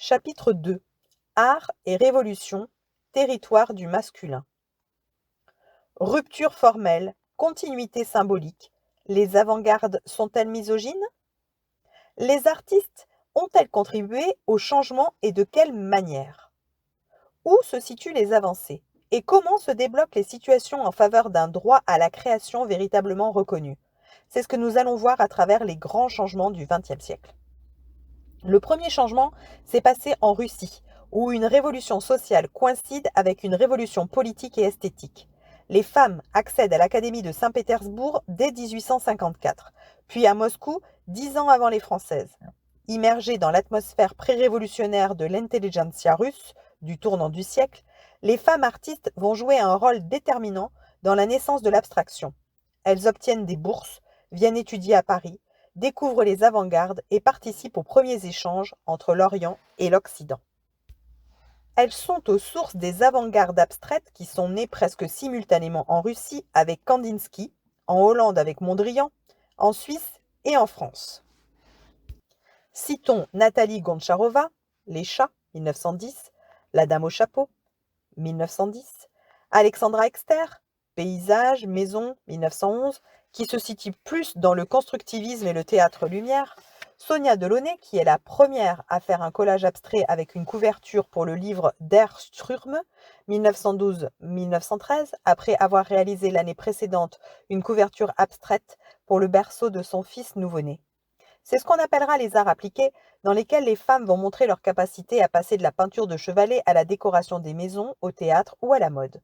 Chapitre 2. Art et révolution, territoire du masculin. Rupture formelle, continuité symbolique. Les avant-gardes sont-elles misogynes? Les artistes ont-elles contribué au changement et de quelle manière? Où se situent les avancées? Et comment se débloquent les situations en faveur d'un droit à la création véritablement reconnu? C'est ce que nous allons voir à travers les grands changements du XXe siècle. Le premier changement s'est passé en Russie, où une révolution sociale coïncide avec une révolution politique et esthétique. Les femmes accèdent à l'Académie de Saint-Pétersbourg dès 1854, puis à Moscou 10 ans avant les Françaises. Immergées dans l'atmosphère pré-révolutionnaire de l'intelligentsia russe, du tournant du siècle, les femmes artistes vont jouer un rôle déterminant dans la naissance de l'abstraction. Elles obtiennent des bourses, viennent étudier à Paris, découvrent les avant-gardes et participent aux premiers échanges entre l'Orient et l'Occident. Elles sont aux sources des avant-gardes abstraites qui sont nées presque simultanément en Russie avec Kandinsky, en Hollande avec Mondrian, en Suisse et en France. Citons Nathalie Gontcharova, Les chats, 1910, La dame au chapeau, 1910, Alexandra Exter, Paysages, Maisons, 1911, qui se situe plus dans le constructivisme et le théâtre lumière, Sonia Delaunay, qui est la première à faire un collage abstrait avec une couverture pour le livre Der Sturm, 1912-1913, après avoir réalisé l'année précédente une couverture abstraite pour le berceau de son fils nouveau-né. C'est ce qu'on appellera les arts appliqués, dans lesquels les femmes vont montrer leur capacité à passer de la peinture de chevalet à la décoration des maisons, au théâtre ou à la mode.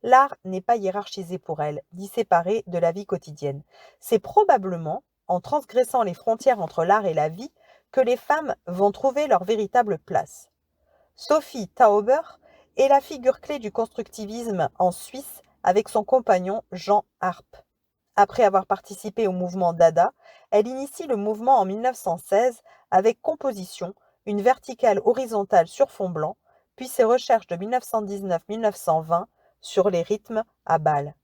L'art n'est pas hiérarchisé pour elles, dit séparé de la vie quotidienne. C'est probablement en transgressant les frontières entre l'art et la vie que les femmes vont trouver leur véritable place. Sophie Tauber est la figure clé du constructivisme en Suisse avec son compagnon Jean Arp. Après avoir participé au mouvement Dada, elle initie le mouvement en 1916 avec Composition, une verticale horizontale sur fond blanc, puis ses recherches de 1919-1920 sur les rythmes à Bâle.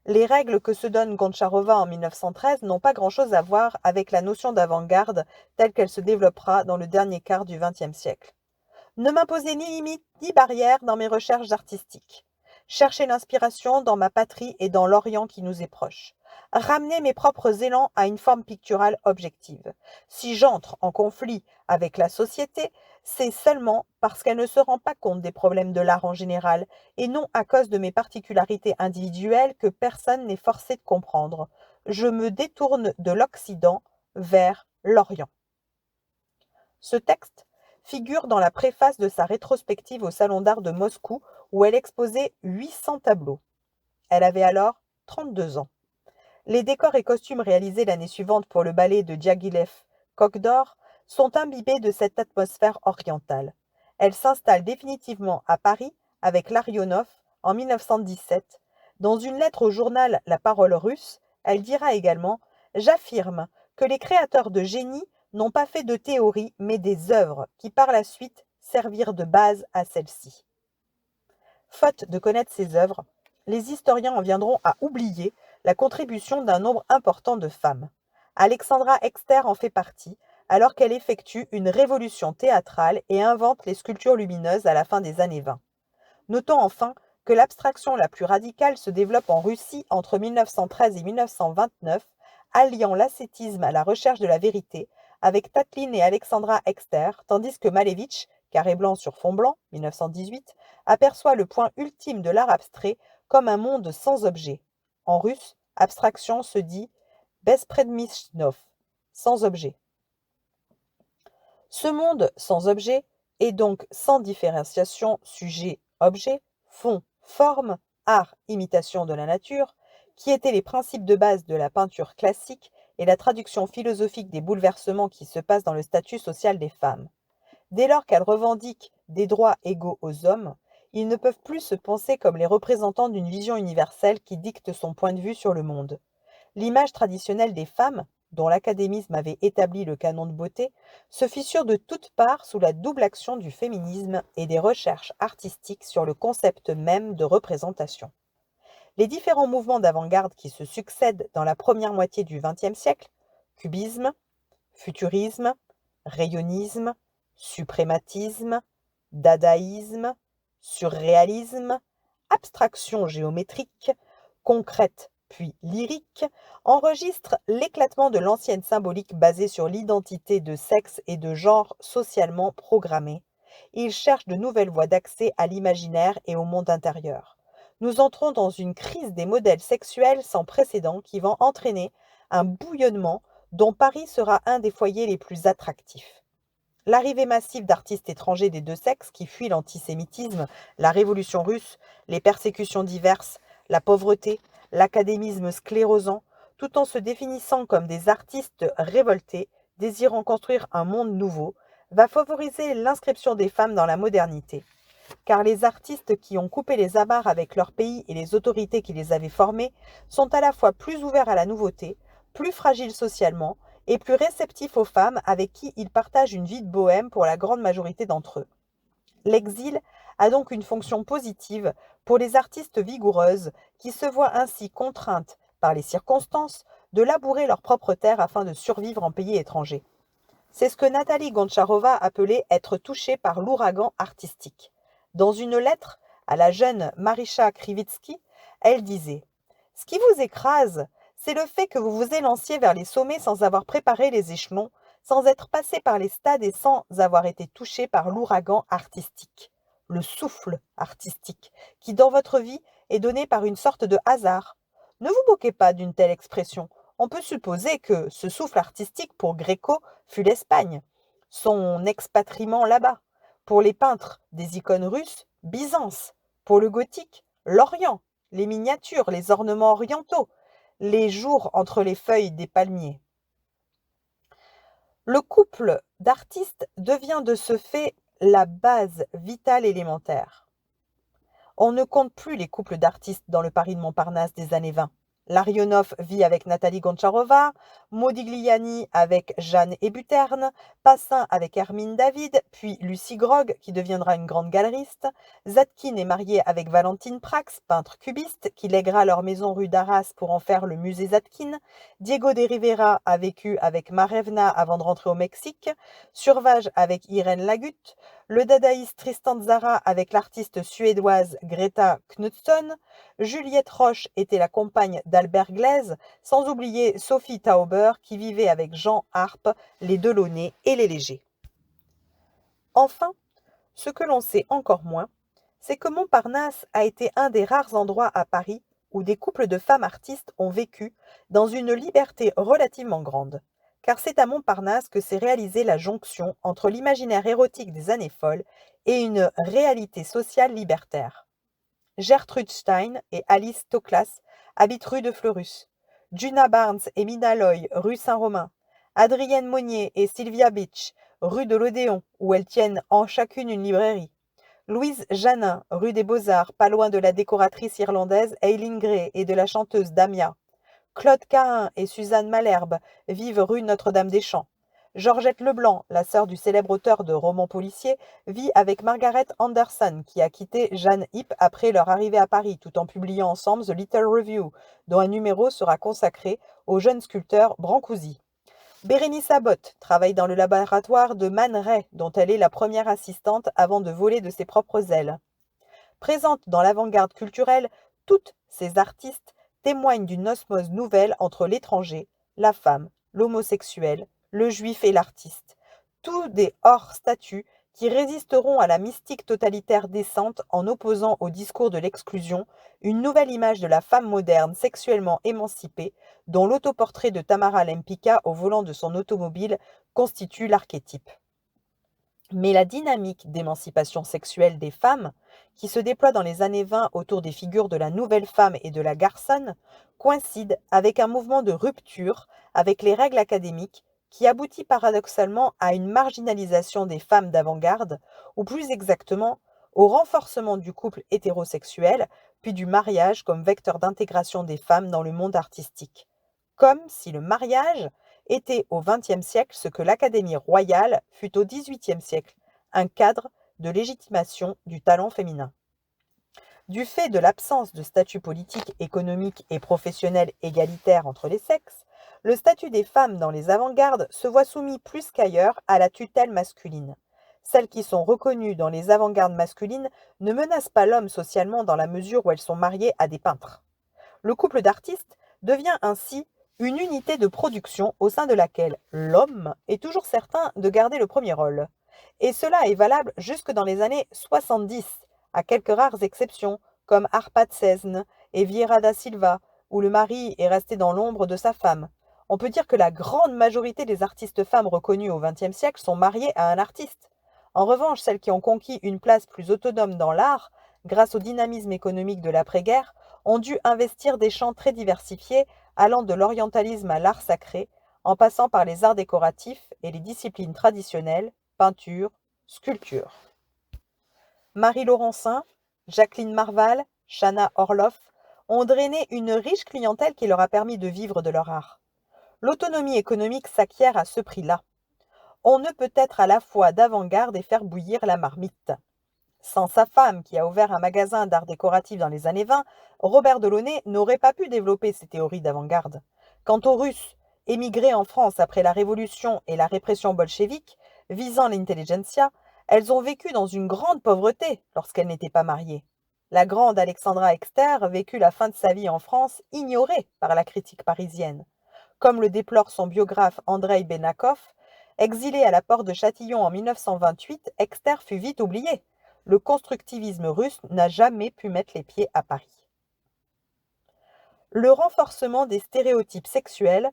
Les règles que se donne Gontcharova en 1913 n'ont pas grand-chose à voir avec la notion d'avant-garde telle qu'elle se développera dans le dernier quart du XXe siècle. Ne m'imposer ni limites ni barrières dans mes recherches artistiques. Chercher l'inspiration dans ma patrie et dans l'Orient qui nous est proche. Ramener mes propres élans à une forme picturale objective. Si j'entre en conflit avec la société, c'est seulement parce qu'elle ne se rend pas compte des problèmes de l'art en général, et non à cause de mes particularités individuelles que personne n'est forcé de comprendre. Je me détourne de l'Occident vers l'Orient. Ce texte figure dans la préface de sa rétrospective au Salon d'art de Moscou où elle exposait 800 tableaux. Elle avait alors 32 ans. Les décors et costumes réalisés l'année suivante pour le ballet de Diaghilev, Coq d'Or, sont imbibés de cette atmosphère orientale. Elle s'installe définitivement à Paris avec Larionov en 1917. Dans une lettre au journal La Parole russe, elle dira également « J'affirme que les créateurs de génie n'ont pas fait de théories, mais des œuvres qui par la suite servirent de base à celles-ci. » Faute de connaître ces œuvres, les historiens en viendront à oublier la contribution d'un nombre important de femmes. Alexandra Exter en fait partie, alors qu'elle effectue une révolution théâtrale et invente les sculptures lumineuses à la fin des années 20. Notons enfin que l'abstraction la plus radicale se développe en Russie entre 1913 et 1929, alliant l'ascétisme à la recherche de la vérité, avec Tatlin et Alexandra Exter, tandis que Malevich, Carré blanc sur fond blanc, 1918, aperçoit le point ultime de l'art abstrait comme un monde sans objet. En russe, abstraction se dit bespredmetnov, sans objet. Ce monde sans objet est donc sans différenciation sujet-objet, fond, forme, art, imitation de la nature, qui étaient les principes de base de la peinture classique et la traduction philosophique des bouleversements qui se passent dans le statut social des femmes. Dès lors qu'elles revendiquent des droits égaux aux hommes, ils ne peuvent plus se penser comme les représentants d'une vision universelle qui dicte son point de vue sur le monde. L'image traditionnelle des femmes, dont l'académisme avait établi le canon de beauté, se fissure de toutes parts sous la double action du féminisme et des recherches artistiques sur le concept même de représentation. Les différents mouvements d'avant-garde qui se succèdent dans la première moitié du XXe siècle, cubisme, futurisme, rayonisme, suprématisme, dadaïsme, surréalisme, abstraction géométrique, concrète puis lyrique, enregistrent l'éclatement de l'ancienne symbolique basée sur l'identité de sexe et de genre socialement programmée. Ils cherchent de nouvelles voies d'accès à l'imaginaire et au monde intérieur. Nous entrons dans une crise des modèles sexuels sans précédent qui va entraîner un bouillonnement dont Paris sera un des foyers les plus attractifs. L'arrivée massive d'artistes étrangers des deux sexes qui fuient l'antisémitisme, la révolution russe, les persécutions diverses, la pauvreté, l'académisme sclérosant, tout en se définissant comme des artistes révoltés, désirant construire un monde nouveau, va favoriser l'inscription des femmes dans la modernité. Car les artistes qui ont coupé les amarres avec leur pays et les autorités qui les avaient formés sont à la fois plus ouverts à la nouveauté, plus fragiles socialement et plus réceptifs aux femmes avec qui ils partagent une vie de bohème pour la grande majorité d'entre eux. L'exil a donc une fonction positive pour les artistes vigoureuses qui se voient ainsi contraintes, par les circonstances, de labourer leur propre terre afin de survivre en pays étranger. C'est ce que Nathalie Goncharova appelait être touchée par l'ouragan artistique. Dans une lettre à la jeune Marisha Krivitsky, elle disait « Ce qui vous écrase, c'est le fait que vous vous élanciez vers les sommets sans avoir préparé les échelons, sans être passé par les stades et sans avoir été touché par l'ouragan artistique, le souffle artistique, qui dans votre vie est donné par une sorte de hasard. Ne vous moquez pas d'une telle expression. On peut supposer que ce souffle artistique pour Gréco fut l'Espagne, son expatriement là-bas. Pour les peintres des icônes russes, Byzance. Pour le gothique, l'Orient, les miniatures, les ornements orientaux, les jours entre les feuilles des palmiers. Le couple d'artistes devient de ce fait la base vitale élémentaire. On ne compte plus les couples d'artistes dans le Paris de Montparnasse des années 20. Larionov vit avec Nathalie Goncharova, Modigliani avec Jeanne Hébuterne, Passin avec Hermine David, puis Lucie Grog, qui deviendra une grande galeriste. Zadkine est mariée avec Valentine Prax, peintre cubiste, qui lèguera leur maison rue d'Arras pour en faire le musée Zadkine. Diego de Rivera a vécu avec Marevna avant de rentrer au Mexique. Survage avec Irène Lagut. Le dadaïste Tristan Tzara avec l'artiste suédoise Greta Knudsen. Juliette Roche était la compagne d'Albert Gleizes, sans oublier Sophie Tauber qui vivait avec Jean Harpe, les Delaunay et les Léger. Enfin, ce que l'on sait encore moins, c'est que Montparnasse a été un des rares endroits à Paris où des couples de femmes artistes ont vécu dans une liberté relativement grande. Car c'est à Montparnasse que s'est réalisée la jonction entre l'imaginaire érotique des années folles et une réalité sociale libertaire. Gertrude Stein et Alice Toklas habitent rue de Fleurus. Juna Barnes et Mina Loy, rue Saint-Romain. Adrienne Monnier et Sylvia Beach, rue de l'Odéon, où elles tiennent en chacune une librairie. Louise Janin, rue des Beaux-Arts, pas loin de la décoratrice irlandaise Eileen Gray et de la chanteuse Damia. Claude Cahin et Suzanne Malherbe vivent rue Notre-Dame-des-Champs. Georgette Leblanc, la sœur du célèbre auteur de romans policiers, vit avec Margaret Anderson, qui a quitté Jeanne Hipp après leur arrivée à Paris, tout en publiant ensemble The Little Review, dont un numéro sera consacré au jeune sculpteur Brancusi. Bérénice Abbott travaille dans le laboratoire de Man Ray, dont elle est la première assistante avant de voler de ses propres ailes. Présente dans l'avant-garde culturelle, toutes ces artistes témoignent d'une osmose nouvelle entre l'étranger, la femme, l'homosexuel, le juif et l'artiste. Tous des hors-statut qui résisteront à la mystique totalitaire décente en opposant au discours de l'exclusion une nouvelle image de la femme moderne sexuellement émancipée, dont l'autoportrait de Tamara Lempicka au volant de son automobile constitue l'archétype. Mais la dynamique d'émancipation sexuelle des femmes, qui se déploie dans les années 20 autour des figures de la nouvelle femme et de la garçonne, coïncide avec un mouvement de rupture avec les règles académiques qui aboutit paradoxalement à une marginalisation des femmes d'avant-garde, ou plus exactement au renforcement du couple hétérosexuel, puis du mariage comme vecteur d'intégration des femmes dans le monde artistique. Comme si le mariage était au XXe siècle ce que l'Académie royale fut au XVIIIe siècle, un cadre de légitimation du talent féminin. Du fait de l'absence de statut politique, économique et professionnel égalitaire entre les sexes, le statut des femmes dans les avant-gardes se voit soumis plus qu'ailleurs à la tutelle masculine. Celles qui sont reconnues dans les avant-gardes masculines ne menacent pas l'homme socialement dans la mesure où elles sont mariées à des peintres. Le couple d'artistes devient ainsi une unité de production au sein de laquelle l'homme est toujours certain de garder le premier rôle. Et cela est valable jusque dans les années 70, à quelques rares exceptions, comme Arpad Cesne et Vieira da Silva, où le mari est resté dans l'ombre de sa femme. On peut dire que la grande majorité des artistes femmes reconnues au XXe siècle sont mariées à un artiste. En revanche, celles qui ont conquis une place plus autonome dans l'art, grâce au dynamisme économique de l'après-guerre, ont dû investir des champs très diversifiés, allant de l'orientalisme à l'art sacré, en passant par les arts décoratifs et les disciplines traditionnelles, peinture, sculpture. Marie Laurencin, Jacqueline Marval, Chana Orloff ont drainé une riche clientèle qui leur a permis de vivre de leur art. L'autonomie économique s'acquiert à ce prix-là. On ne peut être à la fois d'avant-garde et faire bouillir la marmite. Sans sa femme, qui a ouvert un magasin d'art décoratif dans les années 20, Robert Delaunay n'aurait pas pu développer ses théories d'avant-garde. Quant aux Russes, émigrés en France après la Révolution et la répression bolchevique, visant l'intelligentsia, elles ont vécu dans une grande pauvreté lorsqu'elles n'étaient pas mariées. La grande Alexandra Exter vécut la fin de sa vie en France ignorée par la critique parisienne. Comme le déplore son biographe Andreï Benakov, exilé à la porte de Châtillon en 1928, Exter fut vite oublié. Le constructivisme russe n'a jamais pu mettre les pieds à Paris. Le renforcement des stéréotypes sexuels,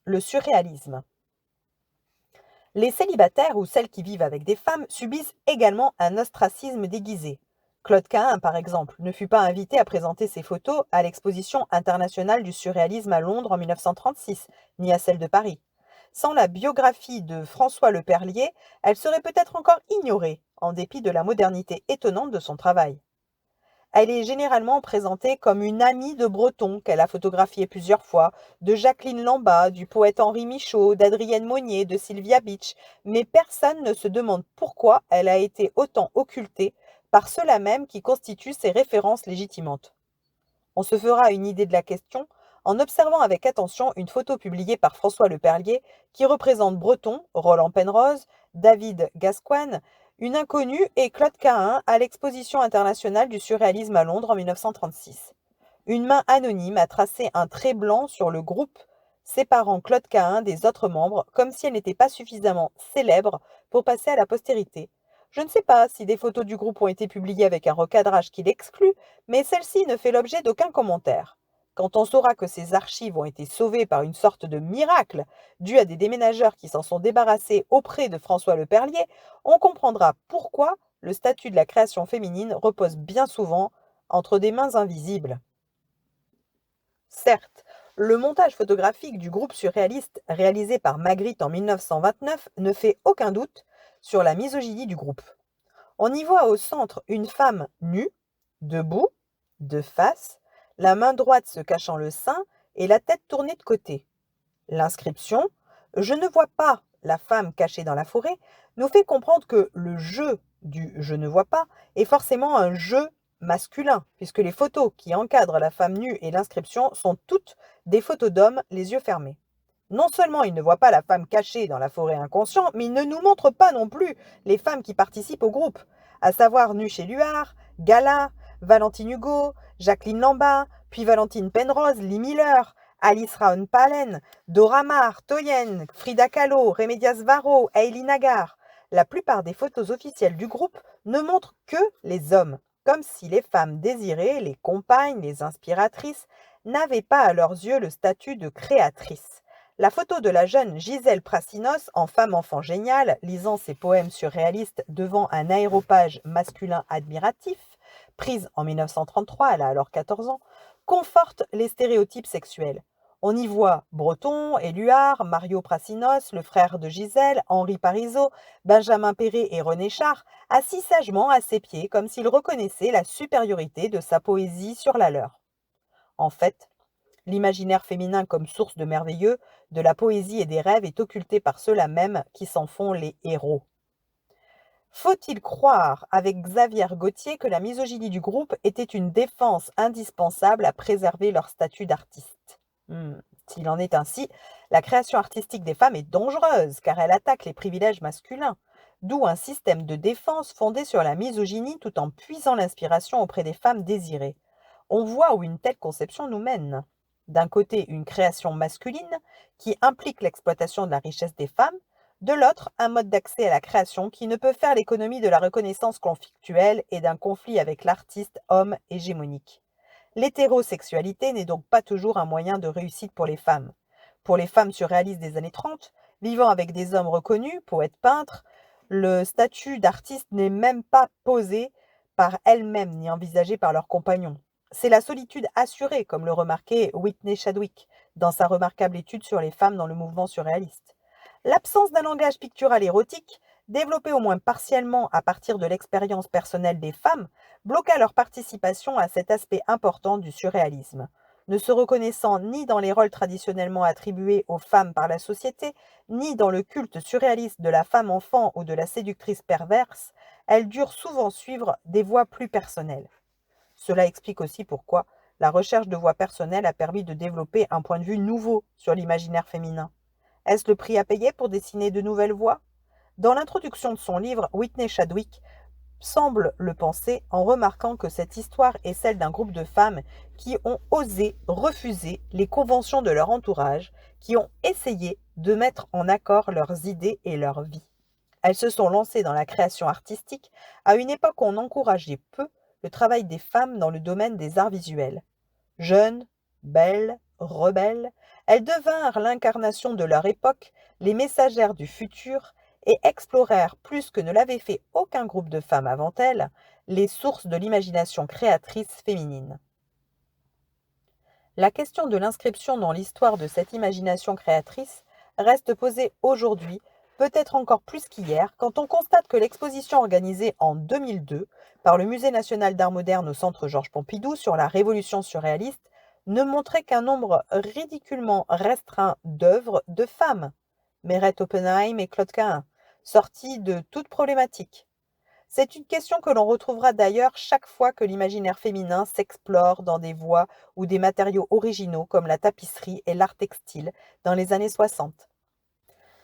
le surréalisme. Les célibataires ou celles qui vivent avec des femmes subissent également un ostracisme déguisé. Claude Cahun, par exemple, ne fut pas invité à présenter ses photos à l'exposition internationale du surréalisme à Londres en 1936, ni à celle de Paris. Sans la biographie de François Leperlier, elle serait peut-être encore ignorée, en dépit de la modernité étonnante de son travail. Elle est généralement présentée comme une amie de Breton, qu'elle a photographiée plusieurs fois, de Jacqueline Lamba, du poète Henri Michaud, d'Adrienne Monnier, de Sylvia Beach, mais personne ne se demande pourquoi elle a été autant occultée par ceux-là même qui constituent ses références légitimantes. On se fera une idée de la question en observant avec attention une photo publiée par François Leperlier qui représente Breton, Roland Penrose, David Gascoigne, une inconnue et Claude Cahun à l'exposition internationale du surréalisme à Londres en 1936. Une main anonyme a tracé un trait blanc sur le groupe, séparant Claude Cahun des autres membres, comme si elle n'était pas suffisamment célèbre pour passer à la postérité. Je ne sais pas si des photos du groupe ont été publiées avec un recadrage qui l'exclut, mais celle-ci ne fait l'objet d'aucun commentaire. Quand on saura que ces archives ont été sauvées par une sorte de miracle, dû à des déménageurs qui s'en sont débarrassés auprès de François Leperlier, on comprendra pourquoi le statut de la création féminine repose bien souvent entre des mains invisibles. Certes, le montage photographique du groupe surréaliste réalisé par Magritte en 1929 ne fait aucun doute sur la misogynie du groupe. On y voit au centre une femme nue, debout, de face, la main droite se cachant le sein et la tête tournée de côté. L'inscription « Je ne vois pas la femme cachée dans la forêt » nous fait comprendre que le jeu du « je ne vois pas » est forcément un jeu masculin, puisque les photos qui encadrent la femme nue et l'inscription sont toutes des photos d'hommes les yeux fermés. Non seulement il ne voit pas la femme cachée dans la forêt inconscient, mais il ne nous montre pas non plus les femmes qui participent au groupe, à savoir Nuche Éluard, Gala, Valentine Hugo, Jacqueline Lamba, puis Valentine Penrose, Lee Miller, Alice Raon-Palen, Dora Maar, Toyen, Frida Kahlo, Remedias Varro, Hailey Nagar. La plupart des photos officielles du groupe ne montrent que les hommes, comme si les femmes désirées, les compagnes, les inspiratrices, n'avaient pas à leurs yeux le statut de créatrices. La photo de la jeune Gisèle Prassinos, en femme-enfant géniale, lisant ses poèmes surréalistes devant un aéropage masculin admiratif, prise en 1933, elle a alors 14 ans, conforte les stéréotypes sexuels. On y voit Breton, Éluard, Mario Prassinos, le frère de Gisèle, Henri Parizeau, Benjamin Perret et René Char, assis sagement à ses pieds comme s'ils reconnaissaient la supériorité de sa poésie sur la leur. En fait, l'imaginaire féminin comme source de merveilleux, de la poésie et des rêves est occulté par ceux-là même qui s'en font les héros. Faut-il croire, avec Xavier Gauthier, que la misogynie du groupe était une défense indispensable à préserver leur statut d'artiste? S'il en est ainsi, la création artistique des femmes est dangereuse, car elle attaque les privilèges masculins. d'où un système de défense fondé sur la misogynie tout en puisant l'inspiration auprès des femmes désirées. On voit où une telle conception nous mène. D'un côté, une création masculine qui implique l'exploitation de la richesse des femmes, de l'autre, un mode d'accès à la création qui ne peut faire l'économie de la reconnaissance conflictuelle et d'un conflit avec l'artiste homme hégémonique. L'hétérosexualité n'est donc pas toujours un moyen de réussite pour les femmes. Pour les femmes surréalistes des années 30, vivant avec des hommes reconnus, poètes peintres, le statut d'artiste n'est même pas posé par elles-mêmes ni envisagé par leurs compagnons. C'est la solitude assurée, comme le remarquait Whitney Chadwick dans sa remarquable étude sur les femmes dans le mouvement surréaliste. L'absence d'un langage pictural érotique, développé au moins partiellement à partir de l'expérience personnelle des femmes, bloqua leur participation à cet aspect important du surréalisme. Ne se reconnaissant ni dans les rôles traditionnellement attribués aux femmes par la société, ni dans le culte surréaliste de la femme enfant ou de la séductrice perverse, elles durent souvent suivre des voies plus personnelles. Cela explique aussi pourquoi la recherche de voies personnelles a permis de développer un point de vue nouveau sur l'imaginaire féminin. Est-ce le prix à payer pour dessiner de nouvelles voies? Dans l'introduction de son livre, Whitney Chadwick semble le penser en remarquant que cette histoire est celle d'un groupe de femmes qui ont osé refuser les conventions de leur entourage, qui ont essayé de mettre en accord leurs idées et leur vie. Elles se sont lancées dans la création artistique à une époque où on encourageait peu le travail des femmes dans le domaine des arts visuels. Jeunes, belles, rebelles, elles devinrent l'incarnation de leur époque, les messagères du futur, et explorèrent, plus que ne l'avait fait aucun groupe de femmes avant elles, les sources de l'imagination créatrice féminine. La question de l'inscription dans l'histoire de cette imagination créatrice reste posée aujourd'hui, peut-être encore plus qu'hier, quand on constate que l'exposition organisée en 2002 par le Musée national d'art moderne au Centre Georges Pompidou sur la révolution surréaliste ne montrait qu'un nombre ridiculement restreint d'œuvres de femmes, Meret Oppenheim et Claude Cahun, sorties de toute problématique. C'est une question que l'on retrouvera d'ailleurs chaque fois que l'imaginaire féminin s'explore dans des voies ou des matériaux originaux comme la tapisserie et l'art textile dans les années 60.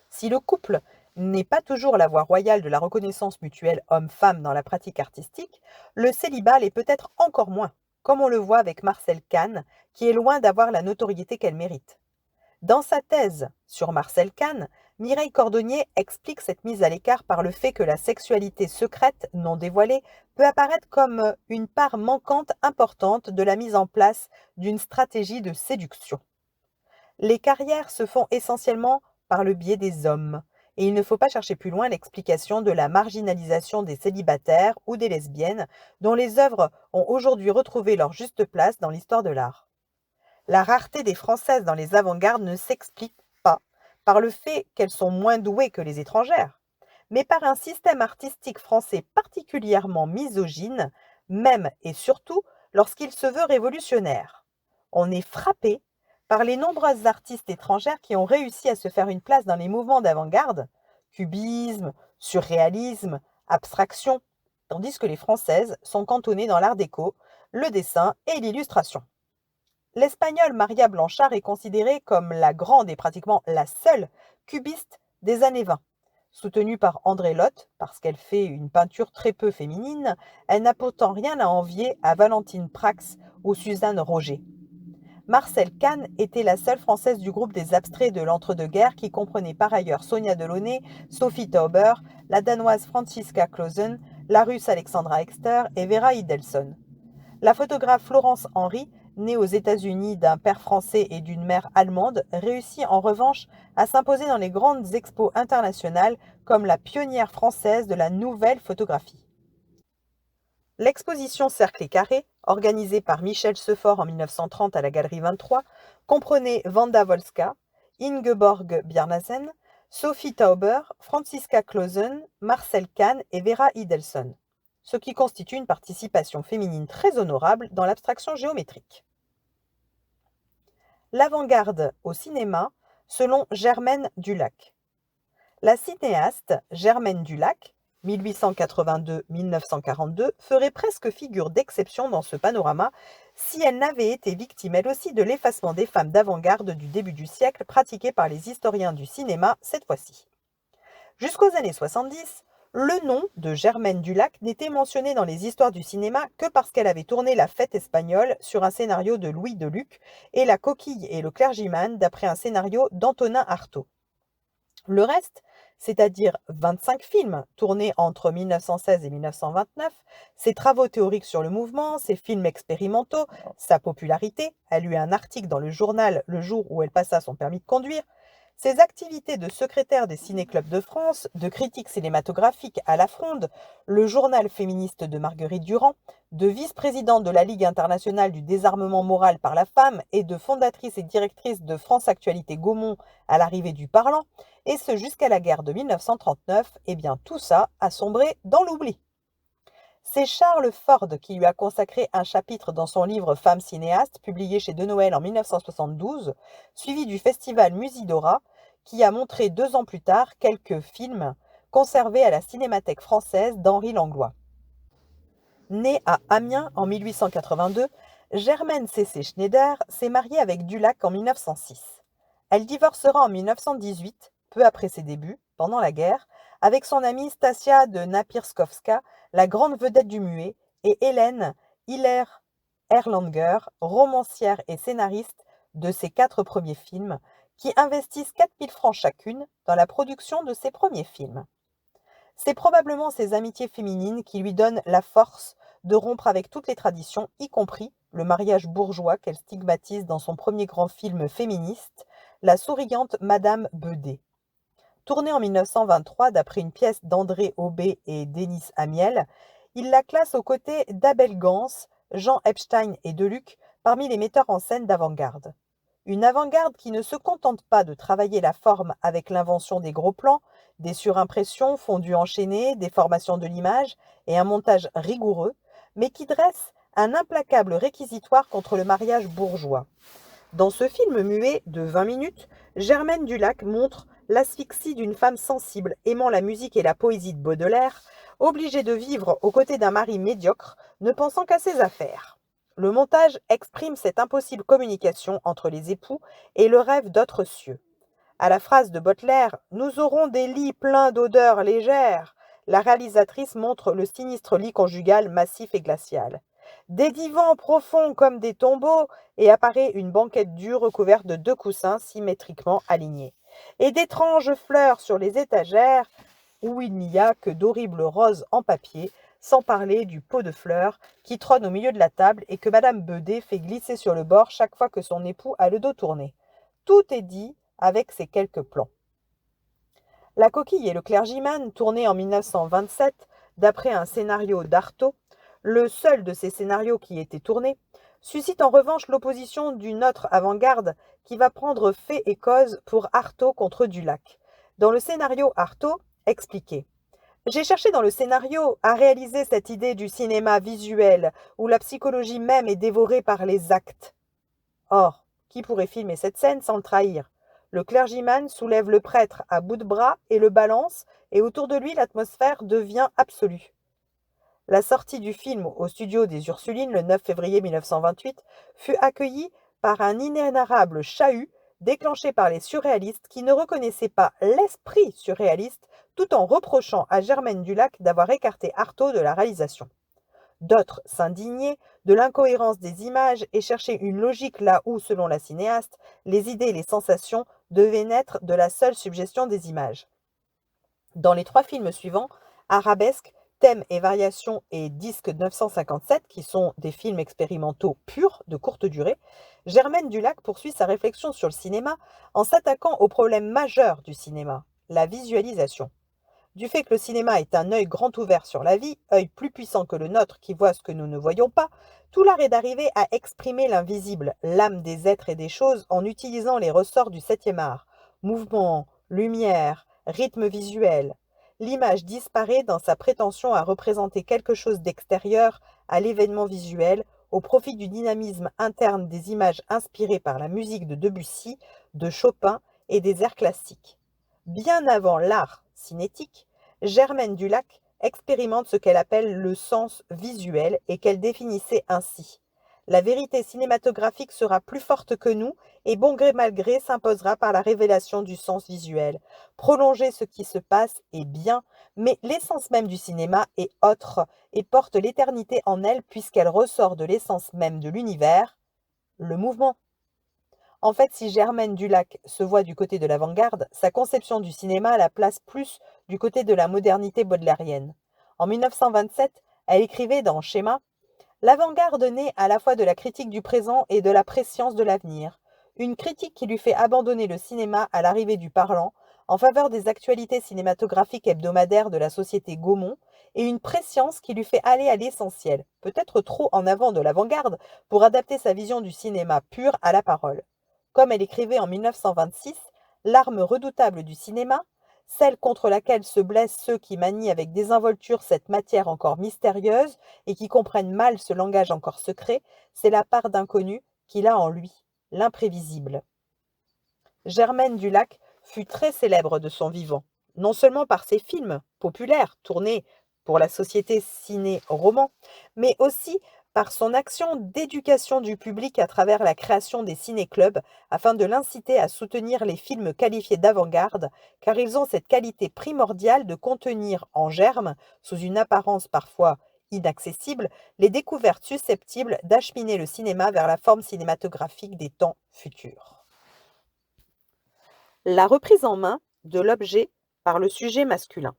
Si le couple n'est pas toujours la voie royale de la reconnaissance mutuelle homme-femme dans la pratique artistique, le célibat l'est peut-être encore moins, comme on le voit avec Marcel Kahn, qui est loin d'avoir la notoriété qu'elle mérite. Dans sa thèse sur Marcel Kahn, Mireille Cordonnier explique cette mise à l'écart par le fait que la sexualité secrète, non dévoilée, peut apparaître comme une part manquante importante de la mise en place d'une stratégie de séduction. Les carrières se font essentiellement par le biais des hommes, et il ne faut pas chercher plus loin l'explication de la marginalisation des célibataires ou des lesbiennes, dont les œuvres ont aujourd'hui retrouvé leur juste place dans l'histoire de l'art. La rareté des Françaises dans les avant-gardes ne s'explique pas par le fait qu'elles sont moins douées que les étrangères, mais par un système artistique français particulièrement misogyne, même et surtout lorsqu'il se veut révolutionnaire. On est frappé par les nombreuses artistes étrangères qui ont réussi à se faire une place dans les mouvements d'avant-garde, cubisme, surréalisme, abstraction, tandis que les Françaises sont cantonnées dans l'art déco, le dessin et l'illustration. L'espagnole Maria Blanchard est considérée comme la grande et pratiquement la seule cubiste des années 20. Soutenue par André Lotte, parce qu'elle fait une peinture très peu féminine, elle n'a pourtant rien à envier à Valentine Prax ou Suzanne Roger. Marcel Kahn était la seule française du groupe des abstraits de l'entre-deux-guerres qui comprenait par ailleurs Sonia Delaunay, Sophie Tauber, la danoise Franziska Clausen, la russe Alexandra Exter et Vera Idelson. La photographe Florence Henry, née aux États-Unis d'un père français et d'une mère allemande, réussit en revanche à s'imposer dans les grandes expos internationales comme la pionnière française de la nouvelle photographie. L'exposition Cercle et Carré, organisée par Michel Sephore en 1930 à la Galerie 23, comprenait Wanda Wolska, Ingeborg Bjarnasen, Sophie Tauber, Franziska Clausen, Marcel Kahn et Vera Idelson, ce qui constitue une participation féminine très honorable dans l'abstraction géométrique. L'avant-garde au cinéma, selon Germaine Dulac. La cinéaste Germaine Dulac, 1882-1942, ferait presque figure d'exception dans ce panorama si elle n'avait été victime elle aussi de l'effacement des femmes d'avant-garde du début du siècle pratiqué par les historiens du cinéma cette fois-ci. Jusqu'aux années 70, Le nom de Germaine Dulac n'était mentionné dans les histoires du cinéma que parce qu'elle avait tourné La Fête espagnole sur un scénario de Louis Deluc et La Coquille et le clergyman d'après un scénario d'Antonin Artaud. Le reste, c'est-à-dire 25 films tournés entre 1916 et 1929, ses travaux théoriques sur le mouvement, ses films expérimentaux, sa popularité, elle eut un article dans le journal le jour où elle passa son permis de conduire, ses activités de secrétaire des ciné-clubs de France, de critique cinématographique à La Fronde, le journal féministe de Marguerite Durand, de vice-présidente de la Ligue internationale du désarmement moral par la femme et de fondatrice et directrice de France Actualité Gaumont à l'arrivée du parlant, et ce jusqu'à la guerre de 1939, eh bien tout ça a sombré dans l'oubli. C'est Charles Ford qui lui a consacré un chapitre dans son livre Femme cinéaste, publié chez De Noël en 1972, suivi du festival Musidora, qui a montré 2 ans plus tard quelques films conservés à la Cinémathèque française d'Henri Langlois. Née à Amiens en 1882, Germaine Cessé Schneider s'est mariée avec Dulac en 1906. Elle divorcera en 1918, peu après ses débuts, pendant la guerre, avec son amie Stasia de Napierskowska, la grande vedette du muet, et Hélène Hiller-Erlanger, romancière et scénariste de ses 4 premiers films, qui investissent 4000 francs chacune dans la production de ses premiers films. C'est probablement ces amitiés féminines qui lui donnent la force de rompre avec toutes les traditions, y compris le mariage bourgeois qu'elle stigmatise dans son premier grand film féministe, La souriante Madame Bedet. Tournée en 1923 d'après une pièce d'André Aubé et Denis Amiel, il la classe aux côtés d'Abel Gans, Jean Epstein et Deluc parmi les metteurs en scène d'avant-garde. Une avant-garde qui ne se contente pas de travailler la forme avec l'invention des gros plans, des surimpressions, fondus enchaînés, des formations de l'image et un montage rigoureux, mais qui dresse un implacable réquisitoire contre le mariage bourgeois. Dans ce film muet de 20 minutes, Germaine Dulac montre l'asphyxie d'une femme sensible, aimant la musique et la poésie de Baudelaire, obligée de vivre aux côtés d'un mari médiocre, ne pensant qu'à ses affaires. Le montage exprime cette impossible communication entre les époux et le rêve d'autres cieux. À la phrase de Baudelaire « Nous aurons des lits pleins d'odeurs légères », la réalisatrice montre le sinistre lit conjugal massif et glacial. Des divans profonds comme des tombeaux, et apparaît une banquette dure recouverte de 2 coussins symétriquement alignés. Et d'étranges fleurs sur les étagères, où il n'y a que d'horribles roses en papier, sans parler du pot de fleurs qui trône au milieu de la table et que Madame Bedet fait glisser sur le bord chaque fois que son époux a le dos tourné. Tout est dit avec ces quelques plans. La Coquille et le clergyman, tourné en 1927 d'après un scénario d'Artaud, le seul de ces scénarios qui ait été tourné, suscite en revanche l'opposition d'une autre avant-garde qui va prendre fait et cause pour Artaud contre Dulac. Dans le scénario Artaud, expliqué. J'ai cherché dans le scénario à réaliser cette idée du cinéma visuel où la psychologie même est dévorée par les actes. Or, qui pourrait filmer cette scène sans le trahir? Le clergyman soulève le prêtre à bout de bras et le balance, et autour de lui l'atmosphère devient absolue. La sortie du film au studio des Ursulines le 9 février 1928 fut accueillie par un inénarrable chahut déclenché par les surréalistes qui ne reconnaissaient pas l'esprit surréaliste tout en reprochant à Germaine Dulac d'avoir écarté Artaud de la réalisation. D'autres s'indignaient de l'incohérence des images et cherchaient une logique là où, selon la cinéaste, les idées et les sensations devaient naître de la seule suggestion des images. Dans les 3 films suivants, Arabesque, Thèmes et variations et Disque 957, qui sont des films expérimentaux purs de courte durée, Germaine Dulac poursuit sa réflexion sur le cinéma en s'attaquant au problème majeur du cinéma, la visualisation. Du fait que le cinéma est un œil grand ouvert sur la vie, œil plus puissant que le nôtre qui voit ce que nous ne voyons pas, tout l'art est d'arriver à exprimer l'invisible, l'âme des êtres et des choses en utilisant les ressorts du 7e art. Mouvement, lumière, rythme visuel. L'image disparaît dans sa prétention à représenter quelque chose d'extérieur à l'événement visuel au profit du dynamisme interne des images inspirées par la musique de Debussy, de Chopin et des airs classiques. Bien avant l'art cinétique, Germaine Dulac expérimente ce qu'elle appelle le sens visuel et qu'elle définissait ainsi. La vérité cinématographique sera plus forte que nous et bon gré mal gré s'imposera par la révélation du sens visuel. Prolonger ce qui se passe est bien, Mais l'essence même du cinéma est autre et porte l'éternité en elle puisqu'elle ressort de l'essence même de l'univers, le mouvement. En fait, si Germaine Dulac se voit du côté de l'avant-garde, sa conception du cinéma la place plus du côté de la modernité baudelairienne. En 1927, elle écrivait dans Schéma: l'avant-garde naît à la fois de la critique du présent et de la prescience de l'avenir. Une critique qui lui fait abandonner le cinéma à l'arrivée du parlant, en faveur des actualités cinématographiques hebdomadaires de la société Gaumont, et une prescience qui lui fait aller à l'essentiel, peut-être trop en avant de l'avant-garde, pour adapter sa vision du cinéma pur à la parole. Comme elle écrivait en 1926, l'arme redoutable du cinéma, celle contre laquelle se blessent ceux qui manient avec désinvolture cette matière encore mystérieuse et qui comprennent mal ce langage encore secret, c'est la part d'inconnu qu'il a en lui, l'imprévisible. Germaine Dulac fut très célèbre de son vivant, non seulement par ses films populaires tournés pour la société ciné-roman, mais aussi par son action d'éducation du public à travers la création des ciné-clubs afin de l'inciter à soutenir les films qualifiés d'avant-garde, car ils ont cette qualité primordiale de contenir en germe, sous une apparence parfois inaccessible, les découvertes susceptibles d'acheminer le cinéma vers la forme cinématographique des temps futurs. La reprise en main de l'objet par le sujet masculin.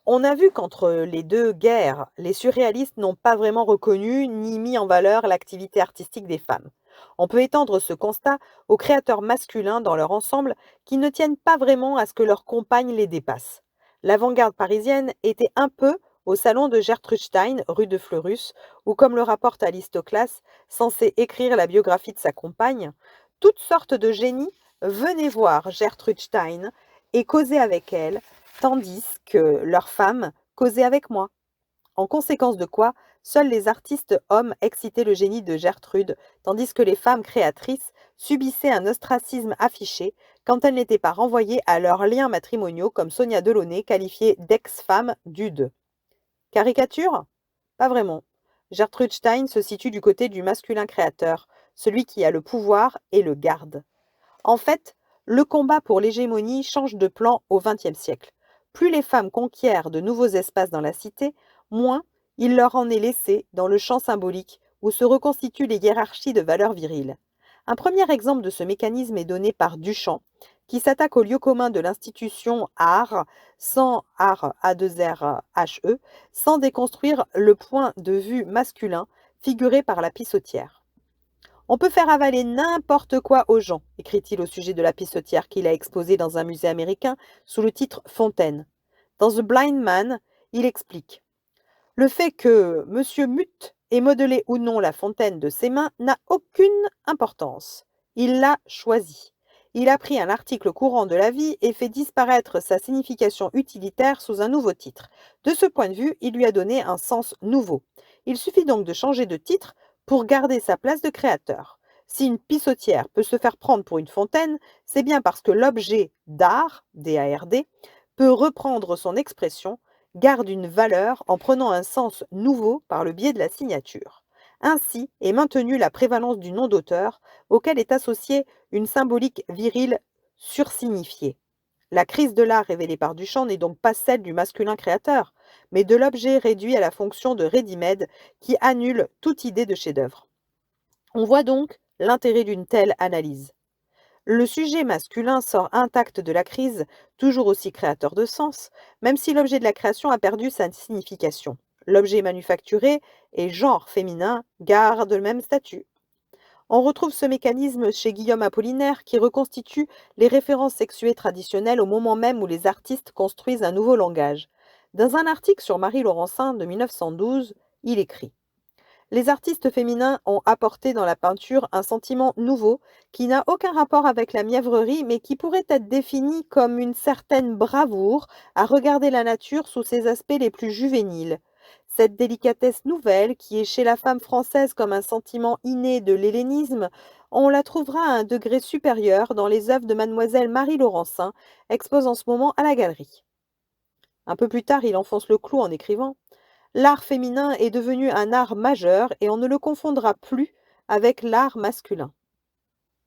On a vu qu'entre les deux guerres, les surréalistes n'ont pas vraiment reconnu ni mis en valeur l'activité artistique des femmes. On peut étendre ce constat aux créateurs masculins dans leur ensemble qui ne tiennent pas vraiment à ce que leurs compagnes les dépassent. L'avant-garde parisienne était un peu au salon de Gertrude Stein, rue de Fleurus, où, comme le rapporte Alistoclas, censé écrire la biographie de sa compagne, toutes sortes de génies venaient voir Gertrude Stein et causaient avec elle, tandis que leurs femmes causaient avec moi. En conséquence de quoi, seuls les artistes hommes excitaient le génie de Gertrude, tandis que les femmes créatrices subissaient un ostracisme affiché quand elles n'étaient pas renvoyées à leurs liens matrimoniaux, comme Sonia Delaunay, qualifiée d'ex-femme d'Ude. Caricature? Pas vraiment. Gertrude Stein se situe du côté du masculin créateur, celui qui a le pouvoir et le garde. En fait, le combat pour l'hégémonie change de plan au XXe siècle. Plus les femmes conquièrent de nouveaux espaces dans la cité, moins il leur en est laissé dans le champ symbolique où se reconstituent les hiérarchies de valeurs viriles. Un premier exemple de ce mécanisme est donné par Duchamp, qui s'attaque au lieu commun de l'institution art, sans art A2RHE, sans déconstruire le point de vue masculin figuré par la pissotière. On peut faire avaler n'importe quoi aux gens, écrit-il au sujet de la pissotière qu'il a exposée dans un musée américain sous le titre Fontaine. Dans The Blind Man, il explique: le fait que M. Mutt ait modelé ou non la fontaine de ses mains n'a aucune importance. Il l'a choisie. Il a pris un article courant de la vie et fait disparaître sa signification utilitaire sous un nouveau titre. De ce point de vue, il lui a donné un sens nouveau. Il suffit donc de changer de titre pour garder sa place de créateur. Si une pissotière peut se faire prendre pour une fontaine, c'est bien parce que l'objet d'art, D-A-R-D, peut reprendre son expression, garde une valeur en prenant un sens nouveau par le biais de la signature. Ainsi est maintenue la prévalence du nom d'auteur, auquel est associée une symbolique virile sursignifiée. La crise de l'art révélée par Duchamp n'est donc pas celle du masculin créateur, mais de l'objet réduit à la fonction de ready-made qui annule toute idée de chef-d'œuvre. On voit donc l'intérêt d'une telle analyse. Le sujet masculin sort intact de la crise, toujours aussi créateur de sens, même si l'objet de la création a perdu sa signification. L'objet manufacturé et genre féminin gardent le même statut. On retrouve ce mécanisme chez Guillaume Apollinaire qui reconstitue les références sexuées traditionnelles au moment même où les artistes construisent un nouveau langage. Dans un article sur Marie Laurencin de 1912, il écrit: les artistes féminins ont apporté dans la peinture un sentiment nouveau qui n'a aucun rapport avec la mièvrerie mais qui pourrait être défini comme une certaine bravoure à regarder la nature sous ses aspects les plus juvéniles. Cette délicatesse nouvelle, qui est chez la femme française comme un sentiment inné de l'hellénisme, on la trouvera à un degré supérieur dans les œuvres de mademoiselle Marie Laurencin, exposées en ce moment à la galerie. Un peu plus tard, il enfonce le clou en écrivant: l'art féminin est devenu un art majeur et on ne le confondra plus avec l'art masculin.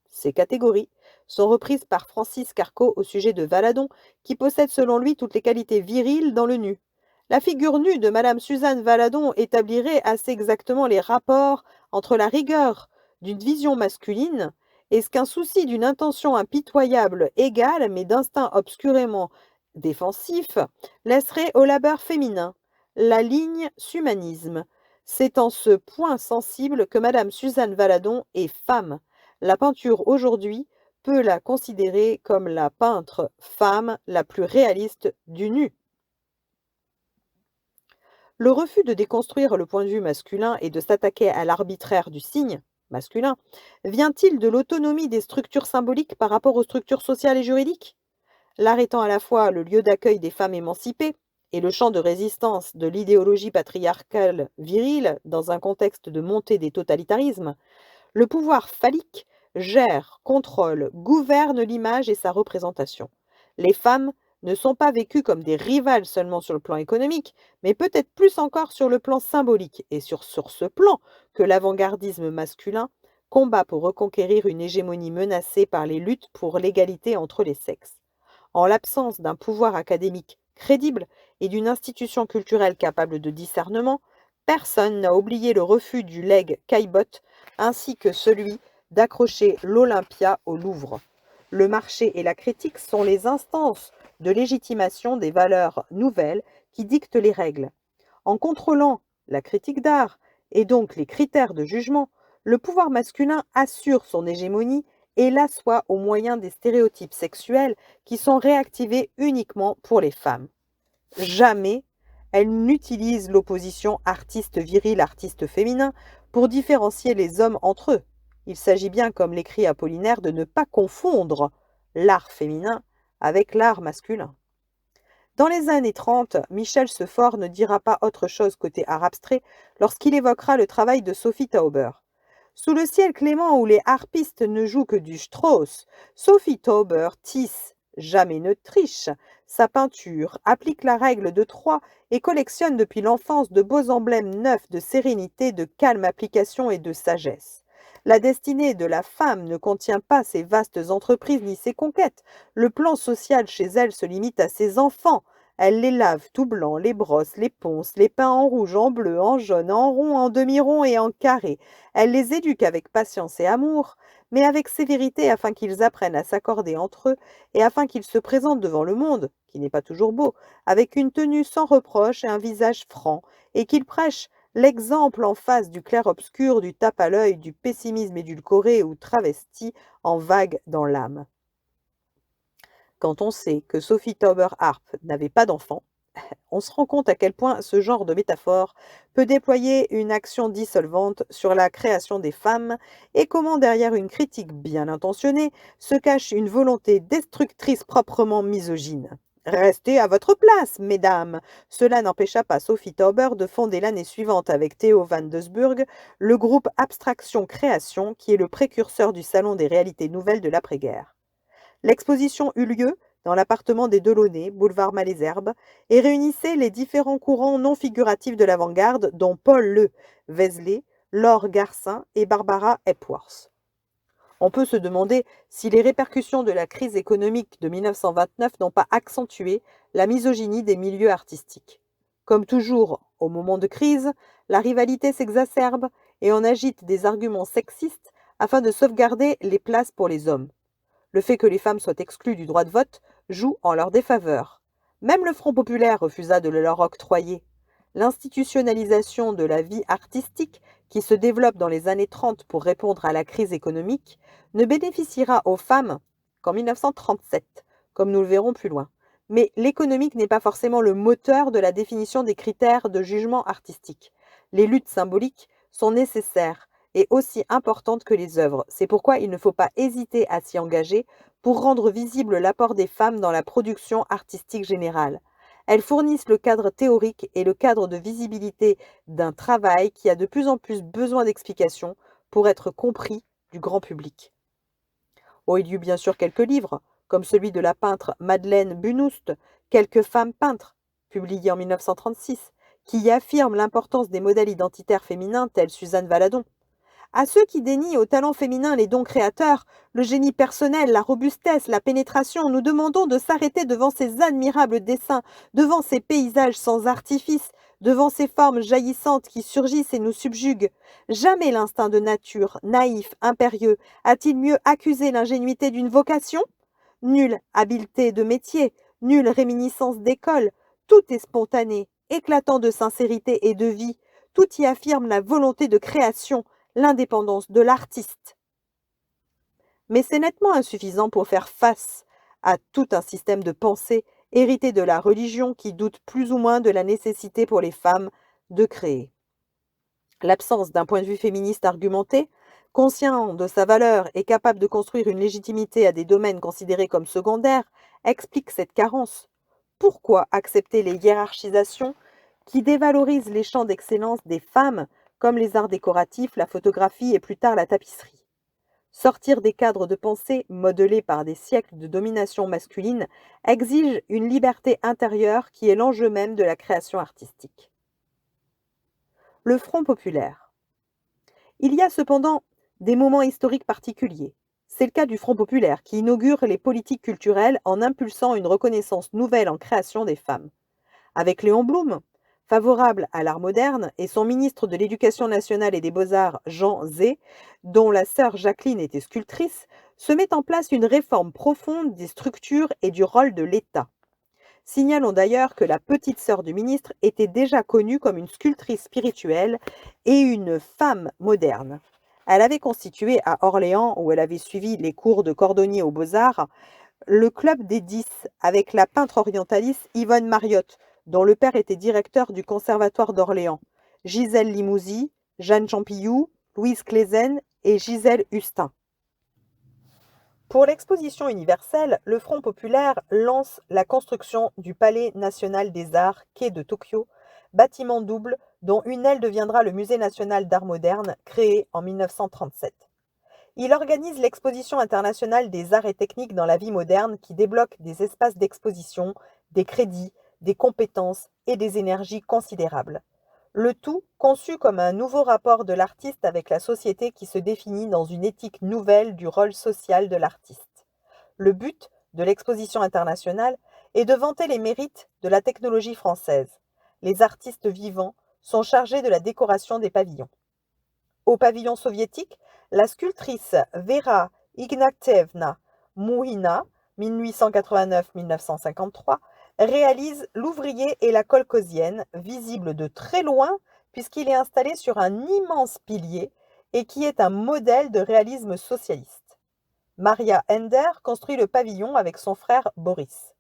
Ces catégories sont reprises par Francis Carco au sujet de Valadon, qui possède selon lui toutes les qualités viriles dans le nu. La figure nue de Madame Suzanne Valadon établirait assez exactement les rapports entre la rigueur d'une vision masculine et ce qu'un souci d'une intention impitoyable égale, mais d'instinct obscurément défensif, laisserait au labeur féminin. La ligne s'humanisme. C'est en ce point sensible que Madame Suzanne Valadon est femme. La peinture aujourd'hui peut la considérer comme la peintre femme la plus réaliste du nu. Le refus de déconstruire le point de vue masculin et de s'attaquer à l'arbitraire du signe masculin vient-il de l'autonomie des structures symboliques par rapport aux structures sociales et juridiques? L'art étant à la fois le lieu d'accueil des femmes émancipées et le champ de résistance de l'idéologie patriarcale virile dans un contexte de montée des totalitarismes, le pouvoir phallique gère, contrôle, gouverne l'image et sa représentation. Les femmes ne sont pas vécues comme des rivales seulement sur le plan économique, mais peut-être plus encore sur le plan symbolique, et sur ce plan que l'avant-gardisme masculin combat pour reconquérir une hégémonie menacée par les luttes pour l'égalité entre les sexes. En l'absence d'un pouvoir académique crédible et d'une institution culturelle capable de discernement, personne n'a oublié le refus du legs Caillebotte ainsi que celui d'accrocher l'Olympia au Louvre. Le marché et la critique sont les instances de légitimation des valeurs nouvelles qui dictent les règles. En contrôlant la critique d'art et donc les critères de jugement, le pouvoir masculin assure son hégémonie et l'assoit au moyen des stéréotypes sexuels qui sont réactivés uniquement pour les femmes. Jamais elle n'utilise l'opposition artiste viril, artiste féminin pour différencier les hommes entre eux. Il s'agit bien, comme l'écrit Apollinaire, de ne pas confondre l'art féminin avec l'art masculin. Dans les années 30, Michel Sephore ne dira pas autre chose côté art abstrait lorsqu'il évoquera le travail de Sophie Tauber. Sous le ciel clément où les harpistes ne jouent que du Strauss, Sophie Tauber tisse, jamais ne triche, sa peinture, applique la règle de 3 et collectionne depuis l'enfance de beaux emblèmes neufs de sérénité, de calme application et de sagesse. La destinée de la femme ne contient pas ses vastes entreprises ni ses conquêtes. Le plan social chez elle se limite à ses enfants. Elle les lave tout blancs, les brosse, les ponce, les peint en rouge, en bleu, en jaune, en rond, en demi-rond et en carré. Elle les éduque avec patience et amour, mais avec sévérité afin qu'ils apprennent à s'accorder entre eux et afin qu'ils se présentent devant le monde, qui n'est pas toujours beau, avec une tenue sans reproche et un visage franc, et qu'ils prêchent l'exemple en face du clair-obscur, du tape à l'œil, du pessimisme édulcoré ou travesti en vague dans l'âme. Quand on sait que Sophie Tauber-Arp n'avait pas d'enfant, on se rend compte à quel point ce genre de métaphore peut déployer une action dissolvante sur la création des femmes et comment derrière une critique bien intentionnée se cache une volonté destructrice proprement misogyne. Restez à votre place, mesdames. Cela n'empêcha pas Sophie Tauber de fonder l'année suivante avec Theo van Doesburg le groupe Abstraction Création qui est le précurseur du Salon des réalités nouvelles de l'après-guerre. L'exposition eut lieu dans l'appartement des Delaunay, boulevard Malesherbes, et réunissait les différents courants non figuratifs de l'avant-garde, dont Paul Le Vézelay, Laure Garcin et Barbara Hepworth. On peut se demander si les répercussions de la crise économique de 1929 n'ont pas accentué la misogynie des milieux artistiques. Comme toujours, au moment de crise, la rivalité s'exacerbe et on agite des arguments sexistes afin de sauvegarder les places pour les hommes. Le fait que les femmes soient exclues du droit de vote joue en leur défaveur. Même le Front populaire refusa de le leur octroyer. L'institutionnalisation de la vie artistique, qui se développe dans les années 30 pour répondre à la crise économique, ne bénéficiera aux femmes qu'en 1937, comme nous le verrons plus loin. Mais l'économique n'est pas forcément le moteur de la définition des critères de jugement artistique. Les luttes symboliques sont nécessaires et aussi importante que les œuvres. C'est pourquoi il ne faut pas hésiter à s'y engager pour rendre visible l'apport des femmes dans la production artistique générale. Elles fournissent le cadre théorique et le cadre de visibilité d'un travail qui a de plus en plus besoin d'explications pour être compris du grand public. Oh, il y eut bien sûr quelques livres, comme celui de la peintre Madeleine Bunoust, Quelques femmes peintres, publié en 1936, qui y affirme l'importance des modèles identitaires féminins tels Suzanne Valadon. À ceux qui dénient au talent féminin les dons créateurs, le génie personnel, la robustesse, la pénétration, nous demandons de s'arrêter devant ces admirables dessins, devant ces paysages sans artifice, devant ces formes jaillissantes qui surgissent et nous subjuguent. Jamais l'instinct de nature, naïf, impérieux, a-t-il mieux accusé l'ingénuité d'une vocation? Nulle habileté de métier, nulle réminiscence d'école, tout est spontané, éclatant de sincérité et de vie, tout y affirme la volonté de création, l'indépendance de l'artiste. Mais c'est nettement insuffisant pour faire face à tout un système de pensée hérité de la religion qui doute plus ou moins de la nécessité pour les femmes de créer. L'absence d'un point de vue féministe argumenté, conscient de sa valeur et capable de construire une légitimité à des domaines considérés comme secondaires, explique cette carence. Pourquoi accepter les hiérarchisations qui dévalorisent les champs d'excellence des femmes, comme les arts décoratifs, la photographie et plus tard la tapisserie? Sortir des cadres de pensée modelés par des siècles de domination masculine exige une liberté intérieure qui est l'enjeu même de la création artistique. Le Front populaire. Il y a cependant des moments historiques particuliers. C'est le cas du Front populaire qui inaugure les politiques culturelles en impulsant une reconnaissance nouvelle en création des femmes. Avec Léon Blum, favorable à l'art moderne, et son ministre de l'Éducation nationale et des Beaux-Arts, Jean Zay, dont la sœur Jacqueline était sculptrice, se met en place une réforme profonde des structures et du rôle de l'État. Signalons d'ailleurs que la petite sœur du ministre était déjà connue comme une sculptrice spirituelle et une femme moderne. Elle avait constitué à Orléans, où elle avait suivi les cours de cordonnier aux Beaux-Arts, le club des 10 avec la peintre orientaliste Yvonne Mariotte, dont le père était directeur du Conservatoire d'Orléans, Gisèle Limousin, Jeanne Champillou, Louise Clézen et Gisèle Hustin. Pour l'exposition universelle, le Front populaire lance la construction du Palais national des arts, quai de Tokyo, bâtiment double dont une aile deviendra le Musée national d'art moderne, créé en 1937. Il organise l'exposition internationale des arts et techniques dans la vie moderne qui débloque des espaces d'exposition, des crédits, des compétences et des énergies considérables. Le tout conçu comme un nouveau rapport de l'artiste avec la société qui se définit dans une éthique nouvelle du rôle social de l'artiste. Le but de l'exposition internationale est de vanter les mérites de la technologie française. Les artistes vivants sont chargés de la décoration des pavillons. Au pavillon soviétique, la sculptrice Vera Ignatievna Mouhina, 1889-1953, réalise l'ouvrier et la colcosienne, visible de très loin puisqu'il est installé sur un immense pilier et qui est un modèle de réalisme socialiste. Maria Ender construit le pavillon avec son frère Boris.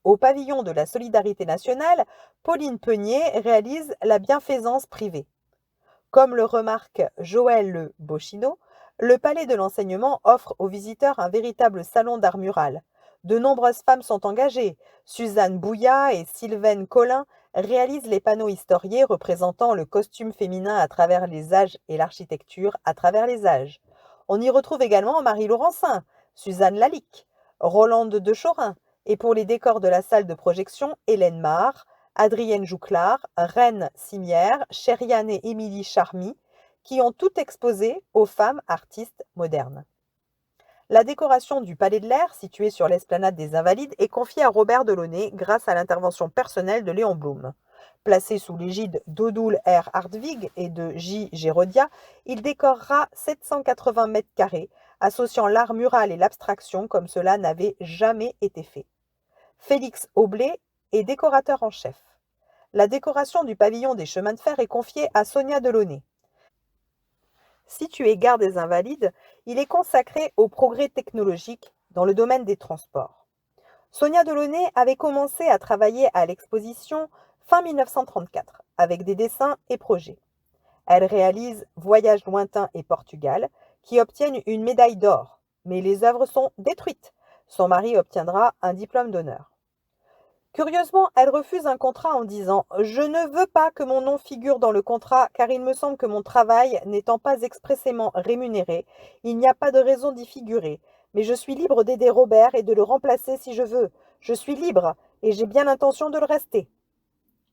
Au pavillon de la Solidarité nationale, Pauline Peunier réalise la bienfaisance privée. Comme le remarque Joël Le Bochino, le Palais de l'Enseignement offre aux visiteurs un véritable salon d'art mural. De nombreuses femmes sont engagées. Suzanne Bouillat et Sylvaine Collin réalisent les panneaux historiés représentant le costume féminin à travers les âges et l'architecture à travers les âges. On y retrouve également Marie Laurencin, Suzanne Lalique, Rolande de Chorin, et pour les décors de la salle de projection, Hélène Mar, Adrienne Jouclard, Reine Simière, Chériane et Émilie Charmy, qui ont tout exposé aux femmes artistes modernes. La décoration du Palais de l'Air, situé sur l'esplanade des Invalides, est confiée à Robert Delaunay grâce à l'intervention personnelle de Léon Blum. Placé sous l'égide d'Odul R. Hartwig et de J. Gérodia, il décorera 780 mètres carrés, associant l'art mural et l'abstraction comme cela n'avait jamais été fait. Félix Aublé est décorateur en chef. La décoration du pavillon des chemins de fer est confiée à Sonia Delaunay. Situé gare des Invalides, il est consacré au progrès technologique dans le domaine des transports. Sonia Delaunay avait commencé à travailler à l'exposition fin 1934 avec des dessins et projets. Elle réalise Voyage lointain et Portugal qui obtiennent une médaille d'or, mais les œuvres sont détruites. Son mari obtiendra un diplôme d'honneur. Curieusement, elle refuse un contrat en disant « Je ne veux pas que mon nom figure dans le contrat car il me semble que mon travail n'étant pas expressément rémunéré, il n'y a pas de raison d'y figurer. Mais je suis libre d'aider Robert et de le remplacer si je veux. Je suis libre et j'ai bien l'intention de le rester. »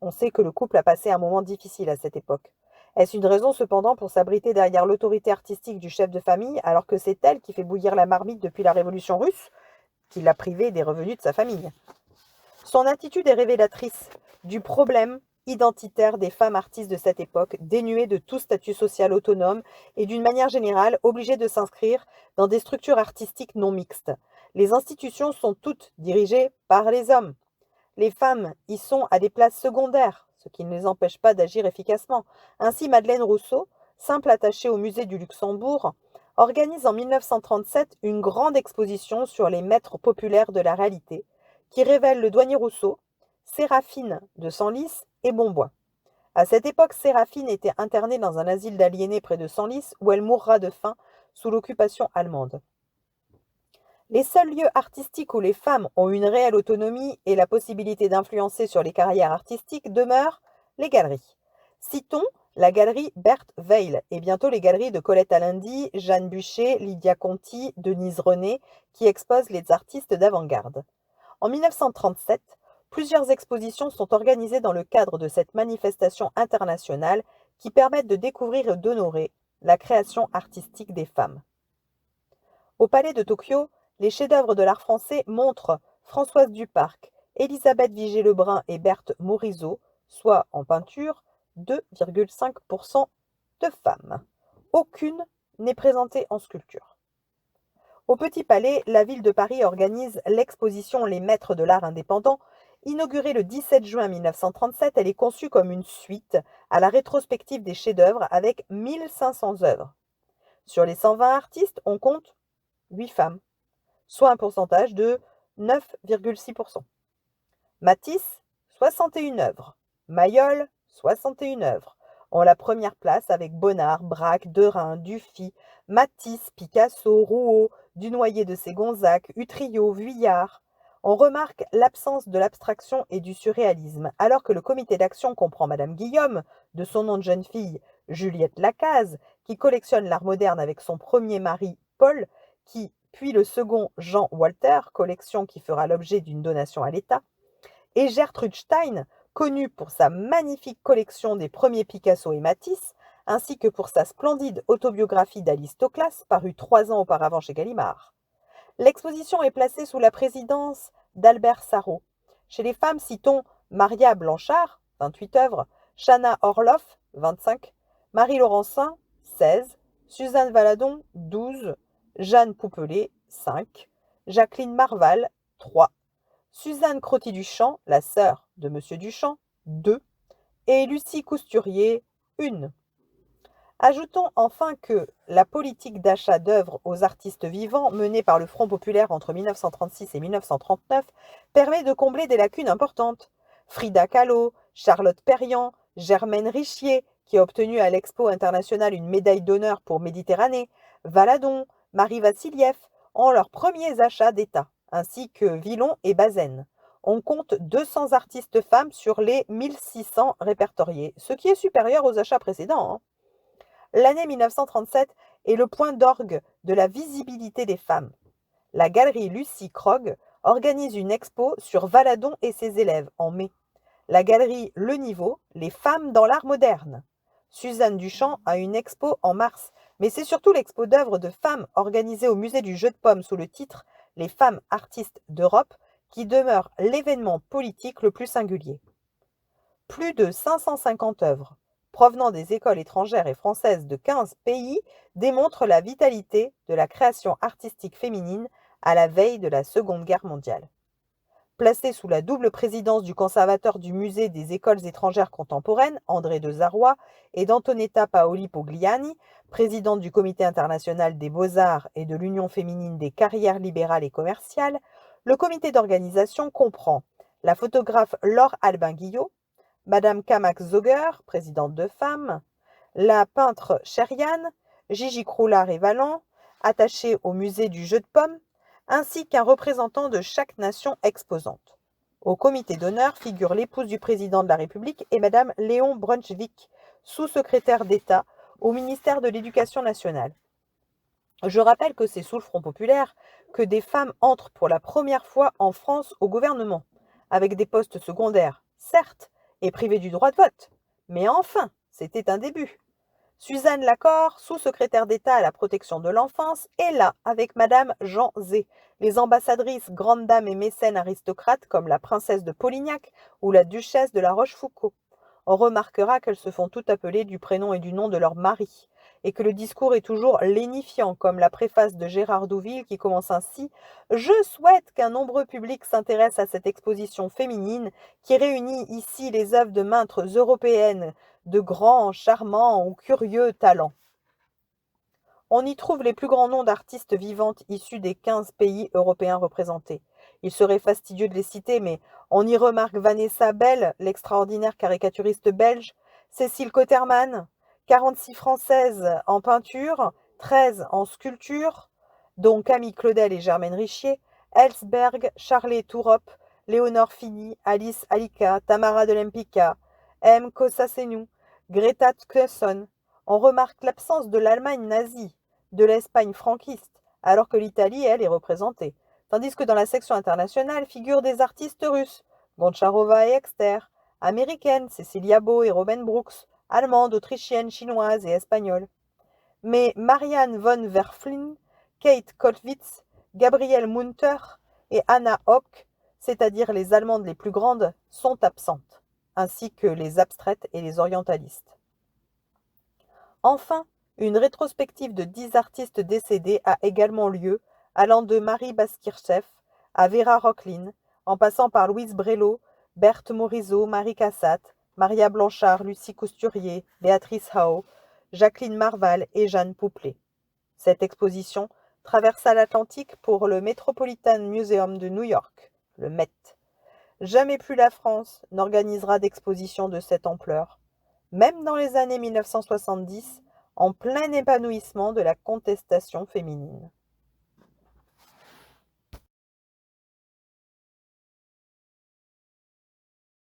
On sait que le couple a passé un moment difficile à cette époque. Est-ce une raison cependant pour s'abriter derrière l'autorité artistique du chef de famille alors que c'est elle qui fait bouillir la marmite depuis la Révolution russe, qui l'a privé des revenus de sa famille? Son attitude est révélatrice du problème identitaire des femmes artistes de cette époque, dénuées de tout statut social autonome et d'une manière générale obligées de s'inscrire dans des structures artistiques non mixtes. Les institutions sont toutes dirigées par les hommes. Les femmes y sont à des places secondaires, ce qui ne les empêche pas d'agir efficacement. Ainsi, Madeleine Rousseau, simple attachée au musée du Luxembourg, organise en 1937 une grande exposition sur les maîtres populaires de la réalité, qui révèle le douanier Rousseau, Séraphine de Senlis et Bombois. À cette époque, Séraphine était internée dans un asile d'aliénés près de Senlis, où elle mourra de faim sous l'occupation allemande. Les seuls lieux artistiques où les femmes ont une réelle autonomie et la possibilité d'influencer sur les carrières artistiques demeurent les galeries. Citons la galerie Berthe Weil et bientôt les galeries de Colette Allendy, Jeanne Bucher, Lydia Conti, Denise René, qui exposent les artistes d'avant-garde. En 1937, plusieurs expositions sont organisées dans le cadre de cette manifestation internationale qui permettent de découvrir et d'honorer la création artistique des femmes. Au Palais de Tokyo, les chefs-d'œuvre de l'art français montrent Françoise Duparc, Élisabeth Vigée-Lebrun et Berthe Morisot, soit en peinture 2,5% de femmes. Aucune n'est présentée en sculpture. Au Petit Palais, la ville de Paris organise l'exposition Les Maîtres de l'art indépendant. Inaugurée le 17 juin 1937, elle est conçue comme une suite à la rétrospective des chefs-d'œuvre avec 1500 œuvres. Sur les 120 artistes, on compte 8 femmes, soit un pourcentage de 9,6%. Matisse, 61 œuvres. Mayol, 61 œuvres. Ont la première place avec Bonnard, Braque, Derain, Dufy, Matisse, Picasso, Rouault, Dunoyer de Ségonzac, Utrillo, Vuillard. On remarque l'absence de l'abstraction et du surréalisme, alors que le comité d'action comprend Madame Guillaume, de son nom de jeune fille Juliette Lacaze, qui collectionne l'art moderne avec son premier mari Paul, puis le second Jean Walter, collection qui fera l'objet d'une donation à l'État, et Gertrude Stein, connue pour sa magnifique collection des premiers Picasso et Matisse, ainsi que pour sa splendide autobiographie d'Alice Toklas, parue 3 ans auparavant chez Gallimard. L'exposition est placée sous la présidence d'Albert Sarraut. Chez les femmes, citons Maria Blanchard, 28 œuvres, Chana Orloff, 25, Marie Laurencin, 16, Suzanne Valadon, 12, Jeanne Poupelet, 5, Jacqueline Marval, 3, Suzanne Crotty-Duchamp, la sœur de Monsieur Duchamp, 2, et Lucie Cousturier, 1. Ajoutons enfin que la politique d'achat d'œuvres aux artistes vivants menée par le Front populaire entre 1936 et 1939 permet de combler des lacunes importantes. Frida Kahlo, Charlotte Perriand, Germaine Richier, qui a obtenu à l'Expo internationale une médaille d'honneur pour Méditerranée, Valadon, Marie Vassiliev ont leurs premiers achats d'État, ainsi que Villon et Bazaine. On compte 200 artistes femmes sur les 1600 répertoriés, ce qui est supérieur aux achats précédents. L'année 1937 est le point d'orgue de la visibilité des femmes. La galerie Lucie Krogh organise une expo sur Valadon et ses élèves en mai. La galerie Le Niveau, les femmes dans l'art moderne. Suzanne Duchamp a une expo en mars, mais c'est surtout l'expo d'œuvres de femmes organisée au musée du Jeu de Paume sous le titre Les femmes artistes d'Europe qui demeure l'événement politique le plus singulier. Plus de 550 œuvres provenant des écoles étrangères et françaises de 15 pays démontrent la vitalité de la création artistique féminine à la veille de la Seconde Guerre mondiale. Placé sous la double présidence du conservateur du musée des écoles étrangères contemporaines, André de Zaroy, et d'Antonetta Paoli Pogliani, présidente du Comité international des beaux-arts et de l'Union féminine des carrières libérales et commerciales, le comité d'organisation comprend la photographe Laure Albin-Guillot, Madame Kamac-Zoger, présidente de Femmes, la peintre Chériane, Gigi Croulard et Valland, attachée au musée du Jeu de Paume, ainsi qu'un représentant de chaque nation exposante. Au comité d'honneur figure l'épouse du président de la République et Madame Léon Brunswick, sous-secrétaire d'État au ministère de l'Éducation nationale. Je rappelle que c'est sous le Front populaire que des femmes entrent pour la première fois en France au gouvernement, avec des postes secondaires, certes, et privées du droit de vote. Mais enfin, c'était un début. Suzanne Lacorre, sous-secrétaire d'État à la protection de l'enfance, est là avec Madame Jean Zé, les ambassadrices, grandes dames et mécènes aristocrates comme la princesse de Polignac ou la duchesse de la Rochefoucauld. On remarquera qu'elles se font toutes appeler du prénom et du nom de leur mari, et que le discours est toujours lénifiant, comme la préface de Gérard Douville qui commence ainsi: Je souhaite qu'un nombreux public s'intéresse à cette exposition féminine qui réunit ici les œuvres de maintes européennes de grands, charmants ou curieux talents. On y trouve les plus grands noms d'artistes vivantes issus des 15 pays européens représentés. Il serait fastidieux de les citer, mais on y remarque Vanessa Bell, l'extraordinaire caricaturiste belge, Cécile Cottermann, 46 françaises en peinture, 13 en sculpture, dont Camille Claudel et Germaine Richier, Ellsberg, Charlet Tourop, Léonore Fini, Alice Alika, Tamara de Lempicka, M. Kosasenou, Greta Thunberg. On remarque l'absence de l'Allemagne nazie, de l'Espagne franquiste, alors que l'Italie, elle, est représentée. Tandis que dans la section internationale figurent des artistes russes, Goncharova et Exter, américaines, Cecilia Beau et Robin Brooks, allemandes, autrichiennes, chinoises et espagnoles. Mais Marianne von Werflin, Kate Kollwitz, Gabrielle Munter et Anna Hock, c'est-à-dire les Allemandes les plus grandes, sont absentes, ainsi que les abstraites et les orientalistes. Enfin, une rétrospective de 10 artistes décédés a également lieu, allant de Marie Baskirchev à Vera Rocklin, en passant par Louise Brélaud, Berthe Morisot, Marie Cassatt, Maria Blanchard, Lucie Cousturier, Béatrice Hao, Jacqueline Marval et Jeanne Pouplet. Cette exposition traversa l'Atlantique pour le Metropolitan Museum de New York, le Met. Jamais plus la France n'organisera d'exposition de cette ampleur, même dans les années 1970, en plein épanouissement de la contestation féminine.